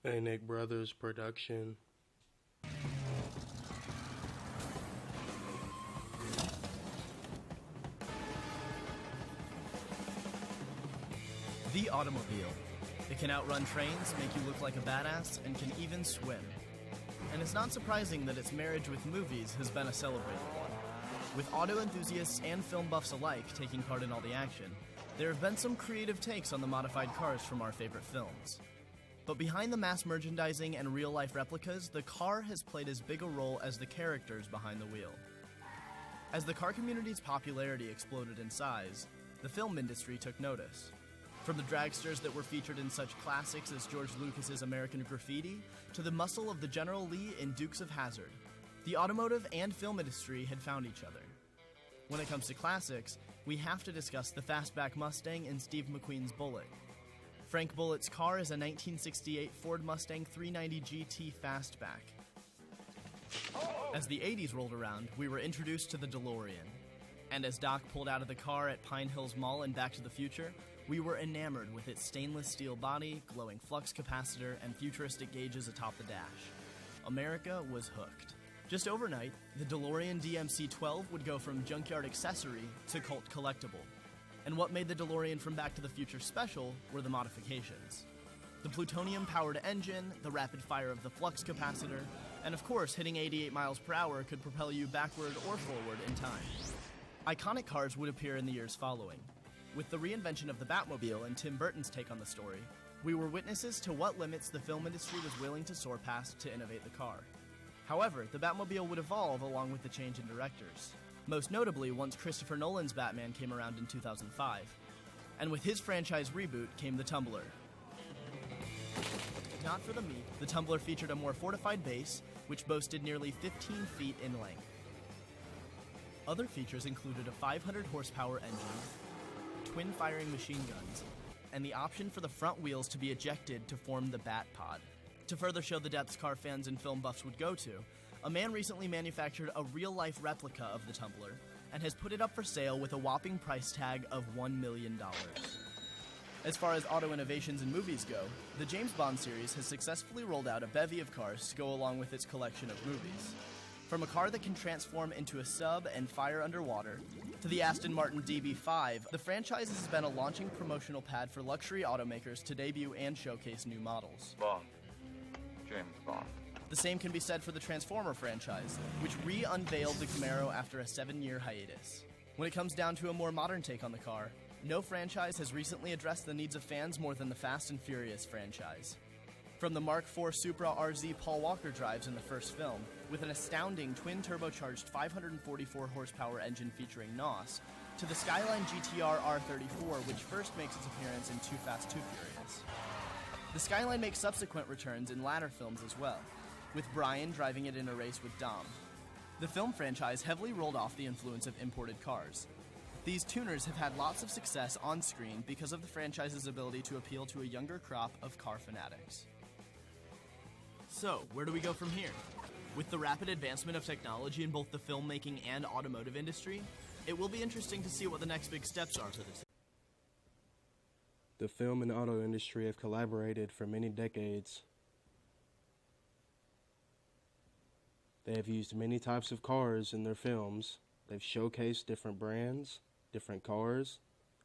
A Nick Brothers production. The automobile. It can outrun trains, make you look like a badass, and can even swim. And it's not surprising that its marriage with movies has been a celebrated one. With auto enthusiasts and film buffs alike taking part in all the action, there have been some creative takes on the modified cars from our favorite films. But behind the mass merchandising and real-life replicas, the car has played as big a role as the characters behind the wheel. As the car community's popularity exploded in size, the film industry took notice. From the dragsters that were featured in such classics as George Lucas's American Graffiti, to the muscle of the General Lee in Dukes of Hazzard, the automotive and film industry had found each other. When it comes to classics, we have to discuss the fastback Mustang in Steve McQueen's Bullitt. Frank Bullitt's car is a 1968 Ford Mustang 390 GT Fastback. As the 80s rolled around, we were introduced to the DeLorean. And as Doc pulled out of the car at Pine Hills Mall in Back to the Future, we were enamored with its stainless steel body, glowing flux capacitor, and futuristic gauges atop the dash. America was hooked. Just overnight, the DeLorean DMC-12 would go from junkyard accessory to cult collectible. And what made the DeLorean from Back to the Future special were the modifications. The plutonium-powered engine, the rapid fire of the flux capacitor, and of course, hitting 88 miles per hour could propel you backward or forward in time. Iconic cars would appear in the years following. With the reinvention of the Batmobile and Tim Burton's take on the story, we were witnesses to what limits the film industry was willing to soar past to innovate the car. However, the Batmobile would evolve along with the change in directors. Most notably once Christopher Nolan's Batman came around in 2005. And with his franchise reboot came the Tumbler. Not for the meek, the Tumbler featured a more fortified base, which boasted nearly 15 feet in length. Other features included a 500 horsepower engine, twin firing machine guns, and the option for the front wheels to be ejected to form the Bat Pod. To further show the depths car fans and film buffs would go to, a man recently manufactured a real-life replica of the Tumbler and has put it up for sale with a whopping price tag of $1 million. As far as auto innovations in movies go, the James Bond series has successfully rolled out a bevy of cars to go along with its collection of movies. From a car that can transform into a sub and fire underwater, to the Aston Martin DB5, the franchise has been a launching promotional pad for luxury automakers to debut and showcase new models. Bond. James Bond. The same can be said for the Transformer franchise, which re-unveiled the Camaro after a 7-year hiatus. When it comes down to a more modern take on the car, no franchise has recently addressed the needs of fans more than the Fast and Furious franchise. From the Mark IV Supra RZ Paul Walker drives in the first film, with an astounding twin-turbocharged 544 horsepower engine featuring NOS, to the Skyline GTR R34, which first makes its appearance in Too Fast, Too Furious. The Skyline makes subsequent returns in latter films as well, with Brian driving it in a race with Dom. The film franchise heavily rolled off the influence of imported cars. These tuners have had lots of success on screen because of the franchise's ability to appeal to a younger crop of car fanatics. So, where do we go from here? With the rapid advancement of technology in both the filmmaking and automotive industry, it will be interesting to see what the next big steps are for this. The film and auto industry have collaborated for many decades. They have used many types of cars in their films. They've showcased different brands, different cars,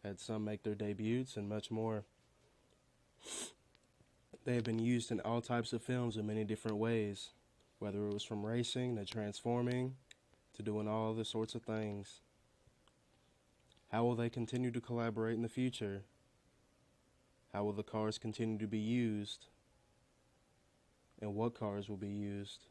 had some make their debuts, and much more. They have been used in all types of films in many different ways, whether it was from racing to transforming to doing all other sorts of things. How will they continue to collaborate in the future? How will the cars continue to be used? And what cars will be used?